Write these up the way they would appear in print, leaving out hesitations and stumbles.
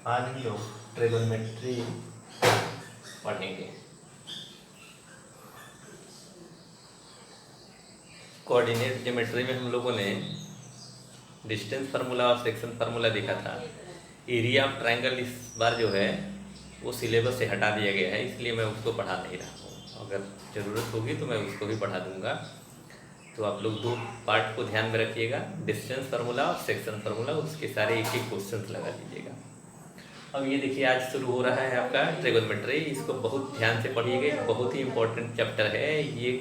आज हम लोग ट्रिगोनोमेट्री पढ़ेंगे। कोऑर्डिनेट ज्योमेट्री में हम लोगों ने डिस्टेंस फार्मूला और सेक्शन फार्मूला देखा था। एरिया ऑफ ट्रायंगल इस बार जो है वो सिलेबस से हटा दिया गया है, इसलिए मैं उसको पढ़ा नहीं रहा हूँ। अगर ज़रूरत होगी तो मैं उसको भी पढ़ा दूंगा। तो आप लोग दो पार्ट को ध्यान में रखिएगा, डिस्टेंस फार्मूला और सेक्शन फार्मूला, उसके सारे एक एक क्वेश्चन लगा दीजिएगा। अब ये देखिए, आज शुरू हो रहा है आपका ट्रिगोनोमेट्री। इसको बहुत ध्यान से पढ़िएगा, बहुत ही इंपॉर्टेंट चैप्टर है ये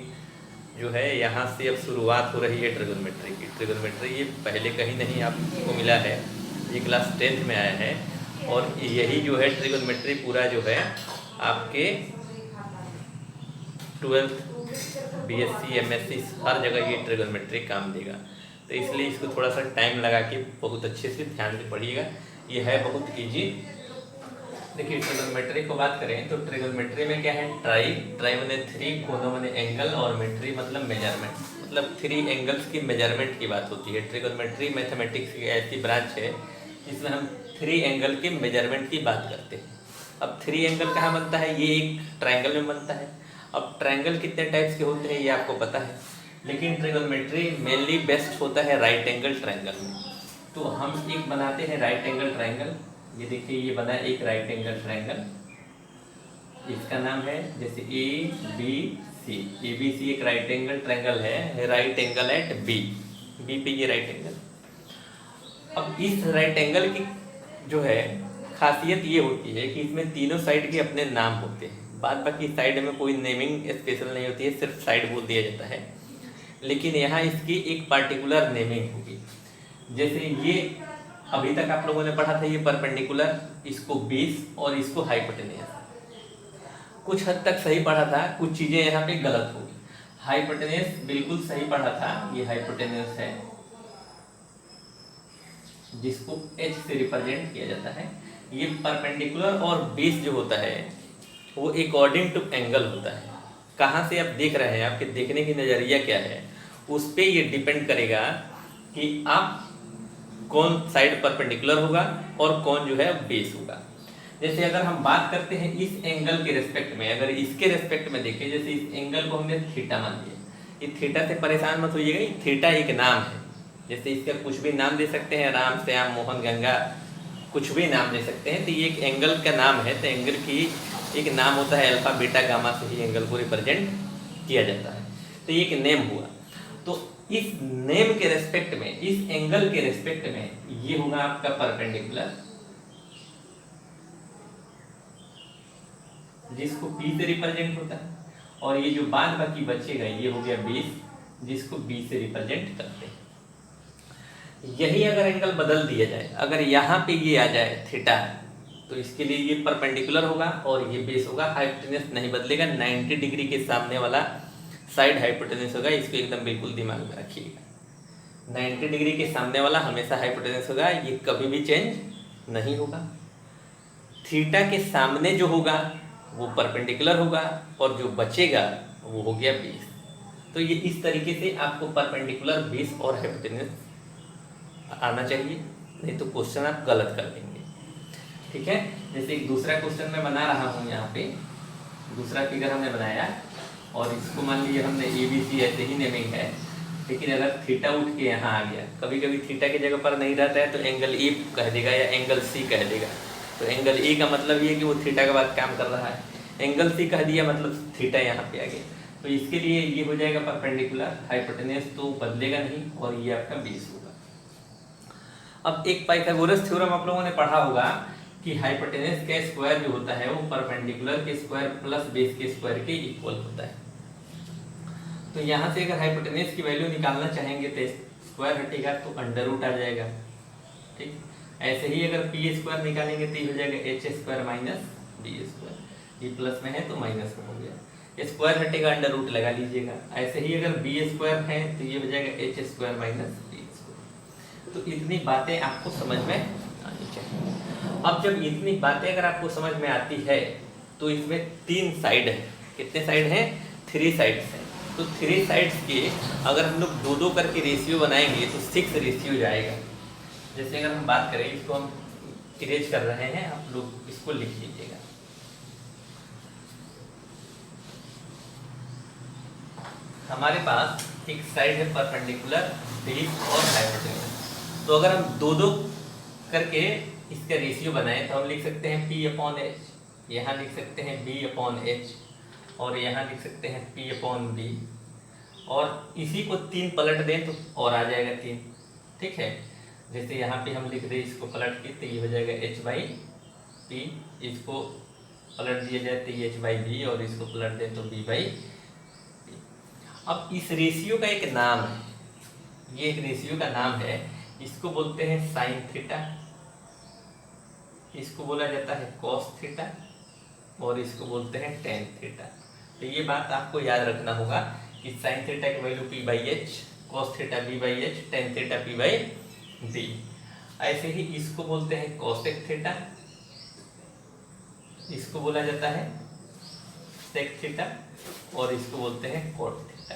जो है। यहाँ से अब शुरुआत हो रही है ट्रिगोनोमेट्री की। ट्रिगोनोमेट्री ये पहले कहीं नहीं आपको मिला है, ये क्लास 10th में आया है। और यही जो है ट्रिगोनोमेट्री पूरा जो है आपके 12th BSc MSc हर जगह ये ट्रिगोनोमेट्री काम देगा। तो इसलिए इसको थोड़ा सा टाइम लगा के बहुत अच्छे से ध्यान से पढ़िएगा। ये है बहुत इजी। देखिए, ट्रिगोनोमेट्री को बात करें तो ट्रिगोनोमेट्री में क्या है, ट्राई माने 3, कोनों माने एंगल, और मेट्री मतलब मेजरमेंट, मतलब 3 एंगल्स की मेजरमेंट की बात होती है। ट्रिगोनोमेट्री मैथमेटिक्स की ऐसी ब्रांच है जिसमें हम 3 एंगल के मेजरमेंट की बात करते हैं। अब 3 एंगल कहाँ बनता है, ये एक ट्रायंगल में बनता है। अब ट्रायंगल कितने टाइप्स के होते हैं ये आपको पता है, लेकिन ट्रिगोनोमेट्री मेनली बेस्ट होता है राइट एंगल ट्रायंगल में। तो हम एक बनाते हैं राइट एंगल ट्रायंगल। ये देखिए, ये बना एक राइट एंगल ट्रायंगल, इसका नाम है जैसे ABC। ABC एक राइट एंगल ट्रायंगल है, राइट एंगल एट बी पे ये राइट एंगल। अब इस राइट एंगल की जो है खासियत ये होती है कि इसमें तीनों साइड के अपने नाम होते हैं। बाद बाकी साइड में कोई नेमिंग स्पेशल नहीं होती है, सिर्फ साइड बोल दिया जाता है। लेकिन यहाँ इसकी एक पार्टिकुलर नेमिंग होगी। जैसे ये अभी तक आप लोगों ने पढ़ा था, ये परपेंडिकुलर, इसको बेस और इसको हाइपोटेन्यूस। कुछ हद तक सही पढ़ा था, कुछ चीजें यहाँ पे गलत होगी। हाइपोटेन्यूस बिल्कुल सही पढ़ा था, ये हाइपोटेन्यूस है जिसको H से रिप्रेजेंट किया जाता है। ये परपेंडिकुलर और बेस जो होता है वो अकॉर्डिंग टू एंगल होता है। कहाँ से आप देख रहे हैं, आपके देखने की नज़रिया क्या है, उस पर ये डिपेंड करेगा कि आप कौन साइड परपेंडिकुलर होगा और कौन जो है बेस होगा। जैसे अगर हम बात करते हैं इस एंगल के रेस्पेक्ट में, अगर इसके रेस्पेक्ट में देखें, जैसे इस एंगल को हमने थीटा मान लिया। ये थीटा से परेशान मत होइएगा, ये थीटा एक नाम है। जैसे इसका कुछ भी नाम दे सकते हैं, राम, श्याम, मोहन, गंगा, कुछ भी नाम दे सकते हैं। तो ये एक एंगल का नाम है। तो एंगल की एक नाम होता है अल्फा, बीटा, गामा से ही एंगल को रिप्रेजेंट किया जाता है। तो ये एक नेम हुआ। तो इस नेम के रेस्पेक्ट में, इस एंगल के रेस्पेक्ट में ये होगा आपका परपेंडिकुलर, जिसको P से रिप्रेजेंट होता है। और ये जो बाद बाकी बचेगा ये हो गया बेस, जिसको B से रिप्रेजेंट करते हैं। यही अगर एंगल बदल दिया जाए, अगर यहाँ पे ये आ जाए थीटा, तो इसके लिए ये परपेंडिकुलर होगा और ये बेस होगा। हाइपोटेन्यूस नहीं बदलेगा, 90 डिग्री के सामने वाला साइड हाइपोटेन्यूस होगा। इसको एकदम बिल्कुल दिमाग में रखिएगा, 90 डिग्री के सामने वाला हमेशा हाइपोटेन्यूस होगा, ये कभी भी चेंज नहीं होगा। थीटा के सामने जो होगा वो परपेंडिकुलर होगा और जो बचेगा वो हो गया बेस। तो ये इस तरीके से आपको परपेंडिकुलर, बेस और हाइपोटेन्यूस आना चाहिए, नहीं तो क्वेश्चन आप गलत कर देंगे। ठीक है, जैसे एक दूसरा क्वेश्चन मैं बना रहा हूँ। यहाँ पे दूसरा फिगर हमने बनाया और इसको मान लीजिए हमने ABC ऐसे ही नेमिंग है। लेकिन अगर थीटा उठ के यहाँ आ गया, कभी कभी थीटा की जगह पर नहीं रहता है तो एंगल A कह देगा या एंगल C कह देगा। तो एंगल A का मतलब ये कि वो थीटा के बाद काम कर रहा है, एंगल C कह दिया मतलब थीटा यहाँ पे आ गया। तो इसके लिए ये हो जाएगा परपेंडिकुलर, हाइपोटेन्यूस तो बदलेगा नहीं और ये आपका बेस होगा। अब एक पाइथागोरस थ्योरम आप लोगों ने पढ़ा होगा कि हाइपोटेन्यूस का स्क्वायर जो होता है वो परपेंडिकुलर के स्क्वायर प्लस बेस के स्क्वायर के इक्वल होता है। तो यहाँ से अगर हाइपोटेन्यूस की वैल्यू निकालना चाहेंगे तो स्क्वायर हटेगा तो अंडर रूट आ जाएगा। ठीक, ऐसे ही अगर पी स्क्वायर निकालेंगे तो ये हो जाएगा H square minus B square. ये प्लस में है तो माइनस में हो गया, स्क्वायर हटेगा, अंडर रूट लगा लीजिएगा। ऐसे ही अगर B स्क्वायर है तो ये हो जाएगा H square minus B square. तो इतनी बातें आपको समझ में आनी चाहिए। अब जब इतनी बातें अगर आपको समझ में आती है तो इसमें 3 साइड है। कितने साइड हैं? 3 साइड्स हैं। तो 3 साइड्स के अगर हम लोग 2-2 करके रेशियो बनाएंगे तो 6 रेशियो जाएगा। जैसे अगर हम बात करें, इसको हम इरेज कर रहे हैं, आप लोग इसको लिख लीजिएगा। हमारे पास एक साइड है परपेंडिकुलर, बेस और हाइपोटेन्यूज। तो अगर हम दो दो करके इसका रेशियो बनाए तो हम लिख सकते हैं P/H, यहाँ लिख सकते हैं B/H, और यहाँ लिख सकते हैं P/B, और इसी को 3 पलट दें तो और आ जाएगा 3। ठीक है, जैसे यहाँ पे हम लिख दें इसको पलट के तो ये हो जाएगा H/P, इसको पलट दिया जाए तो ये H/B, और इसको पलट दें तो B/P। अब इस रेशियो का एक नाम है, ये एक रेशियो का नाम है, इसको बोलते हैं साइन थीटा, इसको बोला जाता है कॉस थीटा, और इसको बोलते हैं टेन थीटा। तो ये बात आपको याद रखना होगा कि साइन थीटा की value P/H, cos theta B/H, tan theta P/D। ऐसे ही इसको बोलते हैं कोसेक थीटा, इसको बोला जाता है सेक थीटा, और इसको बोलते हैं कॉट थीटा।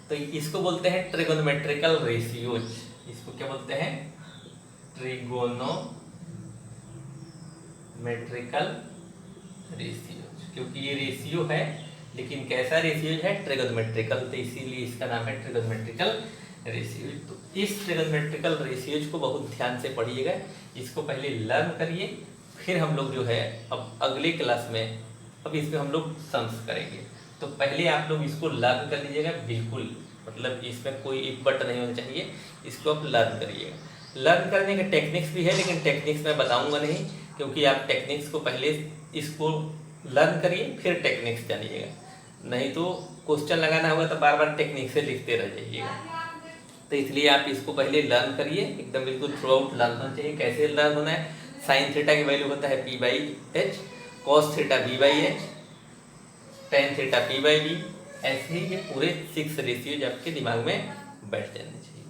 तो इसको बोलते हैं ट्रिगोनोमेट्रिकल रेशियोज। इसको क्या बोलते हैं? ट्रिगोनोमेट्रिकल रेशियोज, क्योंकि ये रेशियो है, लेकिन कैसा रेशियोज है? ट्रिगोनोमेट्रिकल, तो इसीलिए इसका नाम है ट्रिगोनोमेट्रिकल रेशियोज। तो इस ट्रिगोनोमेट्रिकल रेशियोज को बहुत ध्यान से पढ़िएगा, इसको पहले लर्न करिए, फिर हम लोग जो है अब अगले क्लास में अब इसमें हम लोग सम्स करेंगे। तो पहले आप लोग इसको लर्न कर लीजिएगा, बिल्कुल मतलब इसमें कोई इफ बट नहीं होना चाहिए, इसको आप लर्न करिएगा। लर्न करने के टेक्निक्स भी है, लेकिन टेक्निक्स मैं बताऊंगा नहीं, क्योंकि आप टेक्निक्स को पहले इसको लर्न करिए फिर टेक्निक्स जानिएगा, नहीं तो क्वेश्चन लगाना होगा तो बार बार टेक्निक से लिखते रह जाइएगा। तो इसलिए आप इसको पहले लर्न करिए, एकदम बिल्कुल थ्रू आउट लर्न होना चाहिए। कैसे लर्न होना है? साइन थीटा की वैल्यू होता है P/H, cos theta B/H, tan theta P/B। ऐसे ही ये पूरे 6 रेशियोज आपके दिमाग में बैठ जाने चाहिए।